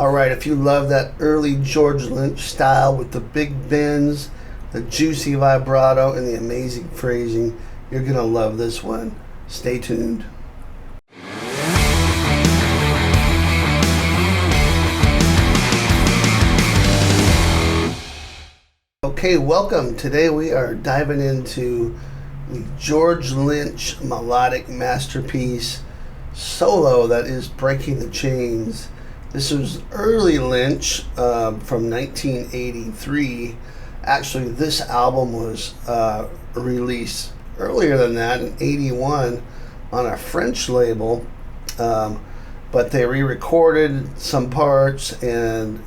Alright, if you love that early George Lynch style with the big bends, the juicy vibrato, and the amazing phrasing, you're going to love this one. Stay tuned. Okay, welcome. Today we are diving into the George Lynch melodic masterpiece solo that is Breaking the Chains. This was early Lynch from 1983. Actually, this album was released earlier than that in 81 on a French label, but they re-recorded some parts and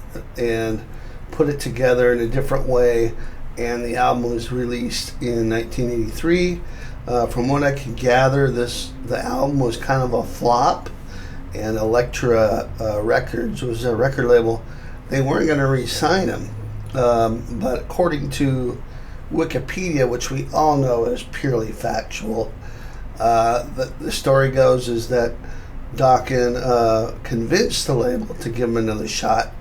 put it together in a different way, and the album was released in 1983. From what I can gather, the album was kind of a flop, and Elektra Records was a record label. They weren't going to re-sign him, but according to Wikipedia, which we all know is purely factual, the story goes is that Dokken convinced the label to give him another shot,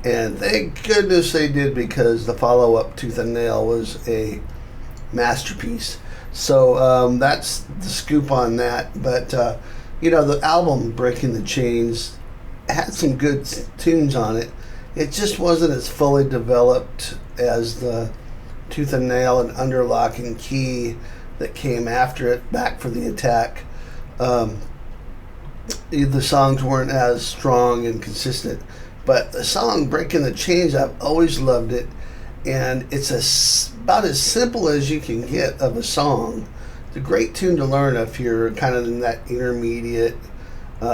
and thank goodness they did, because the follow-up, Tooth and Nail, was a masterpiece. So that's the scoop on that. But the album Breaking the Chains had some good tunes on it. It just wasn't as fully developed as the Tooth and Nail and Underlock and Key that came after it, Back for the Attack. The songs weren't as strong and consistent. But the song Breaking the Chains, I've always loved it. And it's about as simple as you can get of a song. It's a great tune to learn if you're kind of in that intermediate,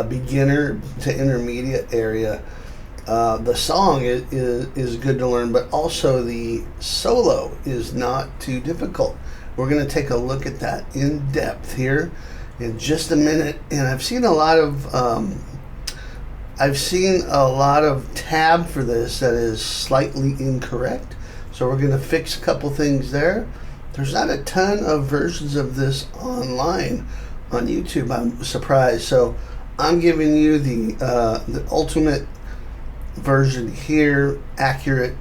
beginner to intermediate area. The song is good to learn, but also the solo is not too difficult. We're going to take a look at that in depth here in just a minute. And I've seen a lot of tab for this that is slightly incorrect. So we're going to fix a couple things there. There's not a ton of versions of this online on YouTube. I'm surprised. So I'm giving you the ultimate version here, accurate,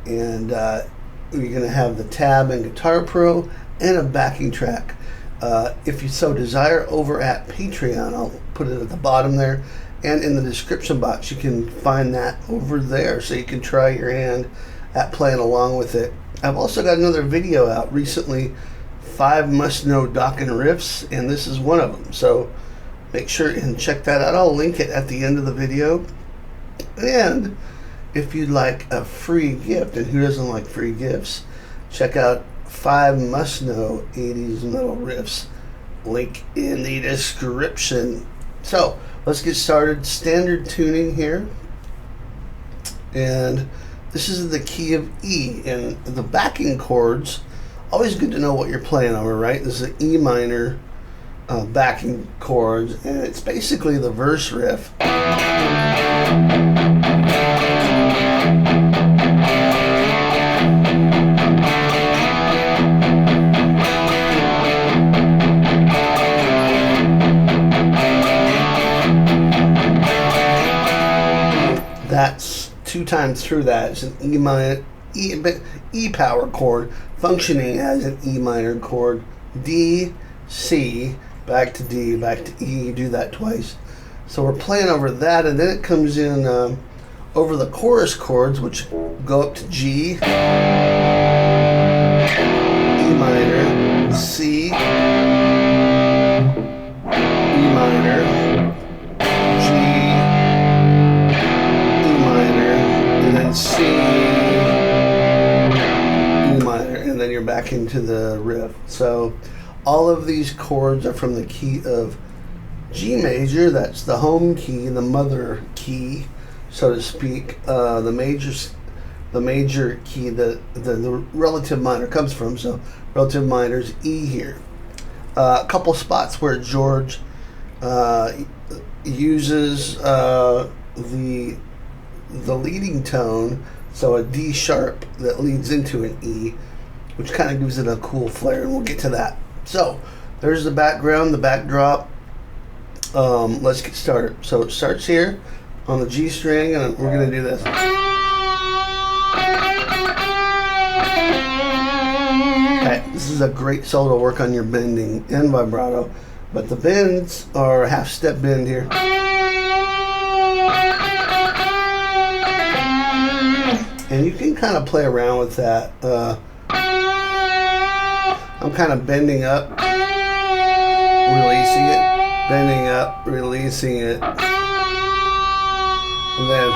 and you're going to have the tab and Guitar Pro and a backing track. If you so desire, over at Patreon, I'll put it at the bottom there, and in the description box you can find that over there, so you can try your hand at playing along with it. I've also got another video out recently, 5 must-know Dokken riffs, and this is one of them. So make sure and check that out. I'll link it at the end of the video. And if you'd like a free gift, and who doesn't like free gifts, check out 5 must-know 80s metal riffs. Link in the description. So let's get started. Standard tuning here. And this is the key of E, and the backing chords, always good to know what you're playing over, right? This is an E minor backing chords, and it's basically the verse riff. That's 2 times through that. It's an E minor, E power chord functioning as an E minor chord. D, C, back to D, back to E. You do that twice. So we're playing over that, and then it comes in over the chorus chords, which go up to G, E minor, C, E minor, C, E minor, and then you're back into the riff. So all of these chords are from the key of G major. That's the home key, the mother key, so to speak. The major key the relative minor comes from. So relative minor is E here. A couple spots where George uses the leading tone, so a D sharp that leads into an E, which kind of gives it a cool flair, and we'll get to that. So there's the background, the backdrop. Let's get started. So it starts here, on the G string, and we're going to do this. Okay, this is a great solo to work on your bending and vibrato, but the bends are a half step bend here. And you can kind of play around with that. I'm kind of bending up, releasing it, bending up, releasing it, and then,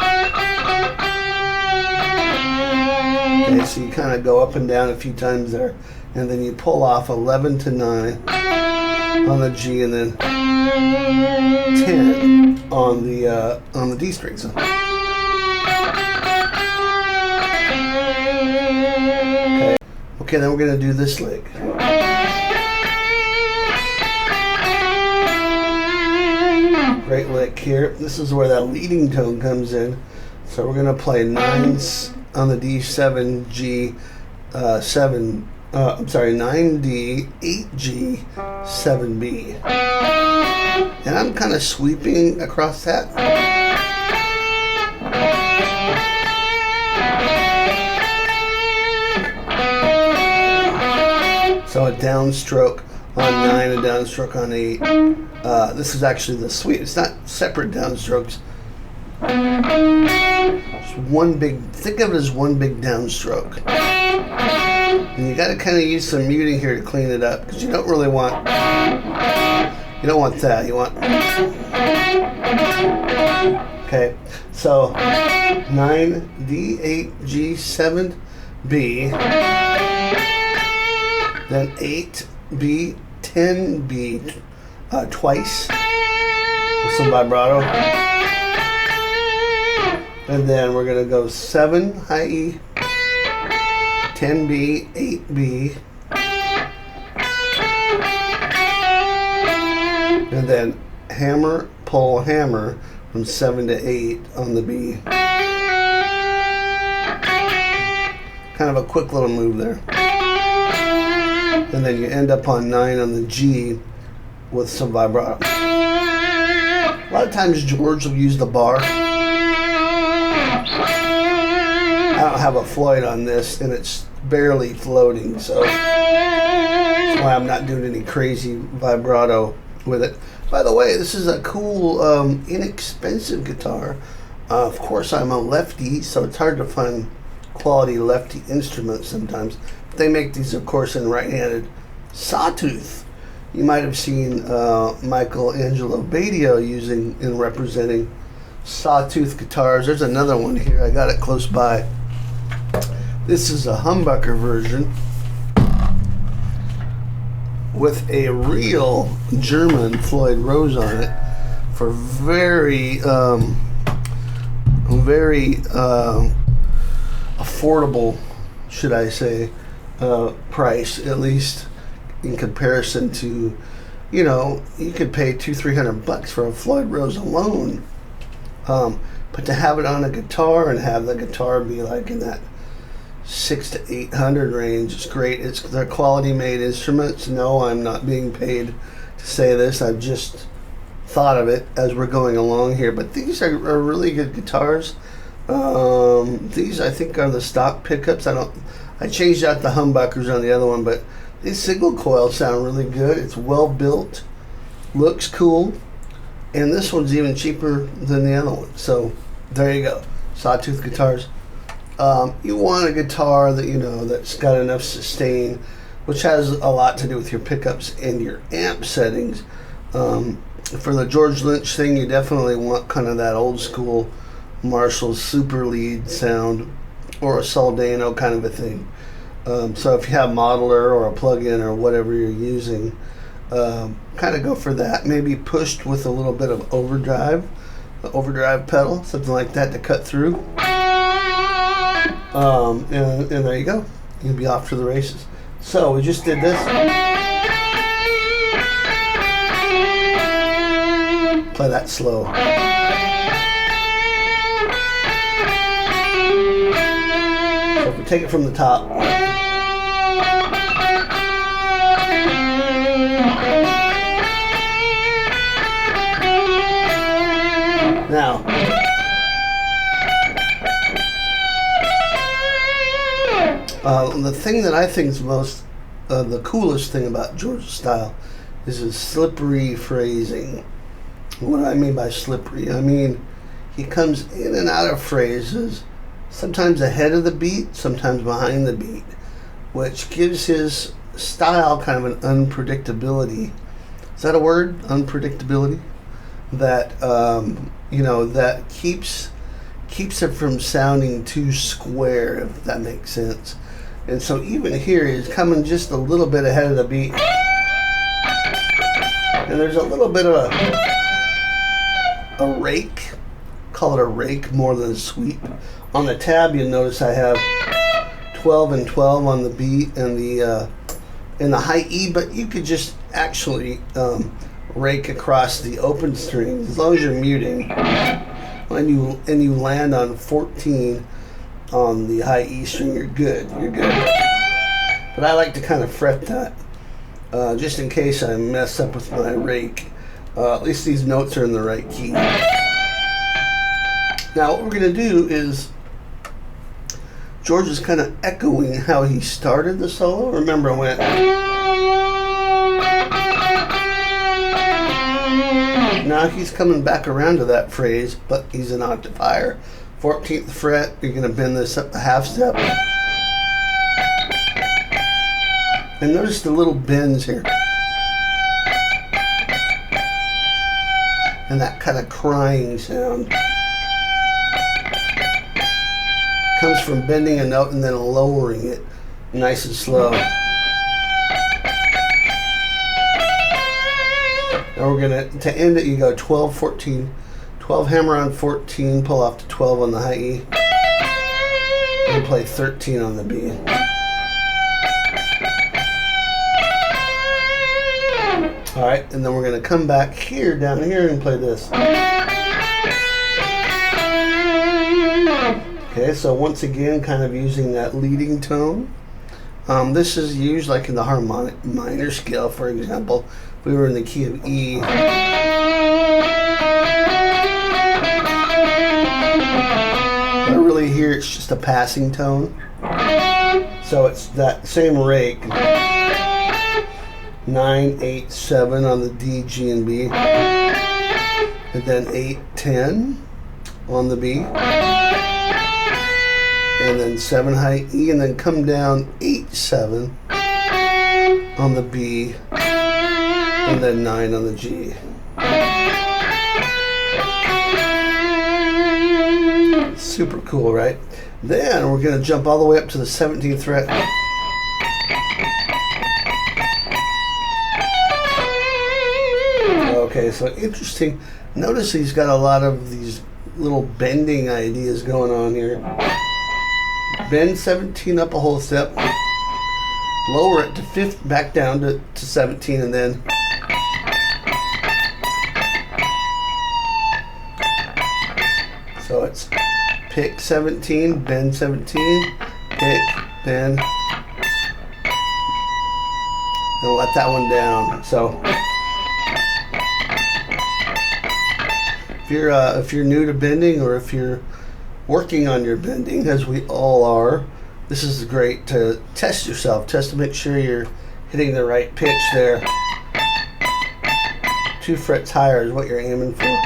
okay, so you kind of go up and down a few times there, and then you pull off 11 to 9 on the G, and then 10 on the D string. So. Okay, then we're going to do this lick. Great lick here. This is where that leading tone comes in. So we're going to play 9s on the D7, G, 9D, 8G, 7B. And I'm kind of sweeping across that. So a downstroke on 9, a downstroke on 8. This is actually the sweep. It's not separate downstrokes. Just one big, think of it as one big downstroke. And you got to kind of use some muting here to clean it up, because you don't really want, you don't want that. You want, okay, so 9D, 8G, 7B. Then 8B, 10B twice with some vibrato. And then we're going to go 7 high E, 10B, 8B. And then hammer, pull, hammer from 7 to 8 on the B. Kind of a quick little move there. And then you end up on 9 on the G with some vibrato. A lot of times George will use the bar. I don't have a Floyd on this, and it's barely floating, so that's why I'm not doing any crazy vibrato with it. By the way, this is a cool, inexpensive guitar. Of course, I'm a lefty, so it's hard to find quality lefty instruments sometimes. They make these, of course, in right-handed. Sawtooth. You might have seen Michelangelo Badio using and representing Sawtooth guitars. There's another one here. I got it close by. This is a humbucker version with a real German Floyd Rose on it for very affordable, should I say, price, at least in comparison to, you know, you could pay $200-300 for a Floyd Rose alone, but to have it on a guitar and have the guitar be like in that $600 to $800 range, it's great. They're quality made instruments. No, I'm not being paid to say this. I've just thought of it as we're going along here, but these are really good guitars. These I think are the stock pickups. I changed out the humbuckers on the other one, but these single coils sound really good. It's well built, looks cool, and this one's even cheaper than the other one. So there you go, Sawtooth guitars. You want a guitar that, you know, that's got enough sustain, which has a lot to do with your pickups and your amp settings. For the George Lynch thing, you definitely want kind of that old school Marshall super lead sound, or a Soldano kind of a thing. So if you have modeler or a plug-in or whatever you're using, kind of go for that. Maybe pushed with a little bit of overdrive, the overdrive pedal, something like that to cut through. And there you go. You'll be off to the races. So we just did this. Play that slow. So if we take it from the top. Now, The thing that I think is the coolest thing about George's style is his slippery phrasing. What do I mean by slippery? I mean, he comes in and out of phrases, sometimes ahead of the beat, sometimes behind the beat, which gives his style kind of an unpredictability. Is that a word? Unpredictability? That, that keeps it from sounding too square, if that makes sense. And so even here, he's coming just a little bit ahead of the beat. And there's a little bit of a rake. Call it a rake more than a sweep. On the tab, you'll notice I have 12 and 12 on the B and the high E, but you could just actually rake across the open strings as long as you're muting. And you land on 14 on the high E string, you're good. But I like to kind of fret that just in case I mess up with my rake. At least these notes are in the right key. Now what we're going to do is, George is kind of echoing how he started the solo. Remember, I went. Now he's coming back around to that phrase, but he's an octave higher. 14th fret, you're going to bend this up a half step. And notice the little bends here. And that kind of crying sound. Comes from bending a note and then lowering it nice and slow. Now we're going to end it, you go 12, 14, 12 hammer on 14, pull off to 12 on the high E, and play 13 on the B. Alright, and then we're going to come back here, down here, and play this. Okay, so once again, kind of using that leading tone. This is used like in the harmonic minor scale, for example. If we were in the key of E. But really here it's just a passing tone. So it's that same rake. 9, 8, 7 on the D, G, and B. And then 8, 10 on the B. And then 7 high E, and then come down 8, 7 on the B, and then 9 on the G. Super cool, right? Then we're going to jump all the way up to the 17th fret. Okay, so interesting. Notice he's got a lot of these little bending ideas going on here. Bend 17 up a whole step, lower it to 5th, back down to 17, and then so it's pick 17, bend 17, pick, bend, and let that one down. So if you're new to bending, or if you're working on your bending, as we all are, this is great to test yourself, test to make sure you're hitting the right pitch there. 2 frets higher is what you're aiming for.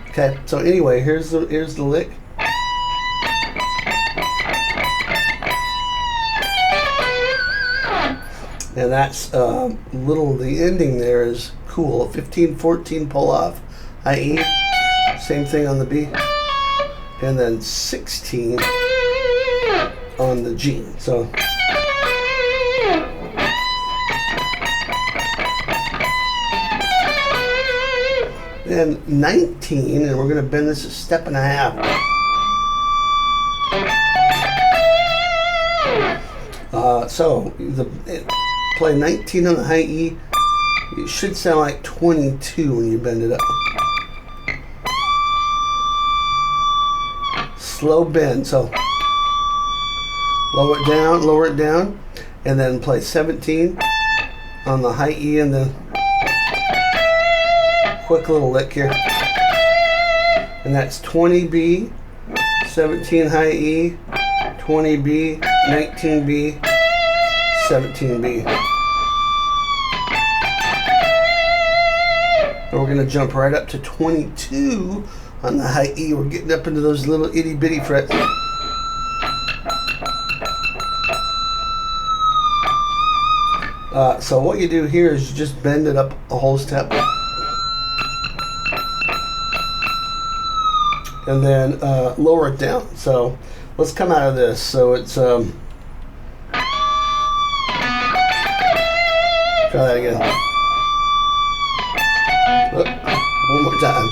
Okay, so anyway, here's the lick. And that's the ending there is cool. 15, 14 pull off, high E. Same thing on the B, and then 16 on the G. So then 19, and we're going to bend this a step and a half. Play 19 on the high E. It should sound like 22 when you bend it up. Slow bend, so lower it down, and then play 17 on the high E, and then quick little lick here. And that's 20 B, 17 high E, 20B, 19B, 17B. And we're going to jump right up to 22 on the high E. We're getting up into those little itty bitty frets. So what you do here is you just bend it up a whole step. And then lower it down. So let's come out of this. So it's try that again. Look, one more time.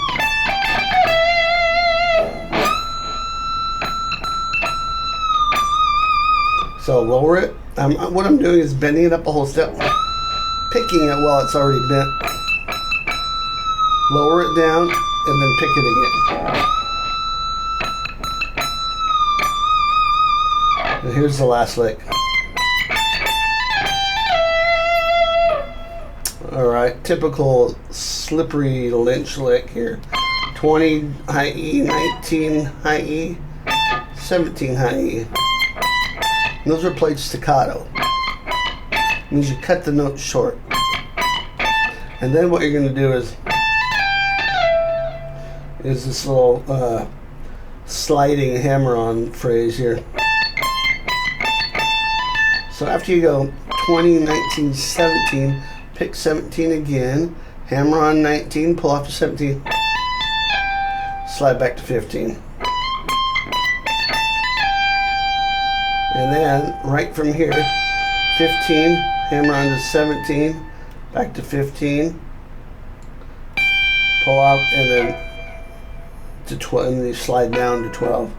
So lower it. What I'm doing is bending it up a whole step, picking it while it's already bent. Lower it down and then pick it again. And here's the last lick. Alright, typical slippery Lynch lick here. 20 high E, 19 high E, 17 high E. And those are played staccato. It means you cut the note short. And then what you're going to do is this little sliding hammer-on phrase here. So after you go 20, 19, 17, pick 17 again, hammer on 19, pull off to 17, slide back to 15. And then right from here, 15, hammer on to 17, back to 15, pull off, and then to 12, and then you slide down to 12.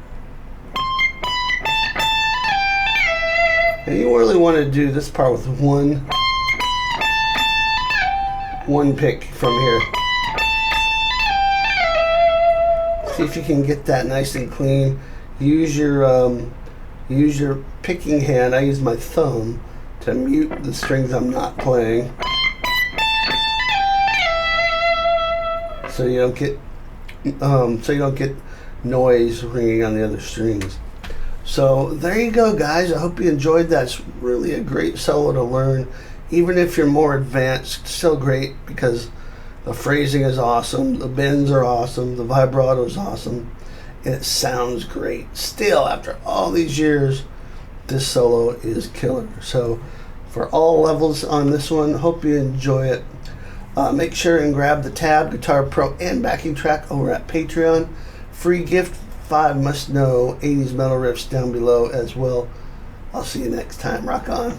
And you really want to do this part with one pick from here. See if you can get that nice and clean. Use your picking hand. I use my thumb to mute the strings I'm not playing, so you don't get noise ringing on the other strings. So there you go, guys. I hope you enjoyed that. It's really a great solo to learn. Even if you're more advanced, still great because the phrasing is awesome, the bends are awesome, the vibrato is awesome, and it sounds great. Still, after all these years, this solo is killer. So for all levels on this one, hope you enjoy it. Make sure and grab the tab, Guitar Pro, and backing track over at Patreon. Free gift, 5 must-know 80s metal riffs down below as well. I'll see you next time. Rock on.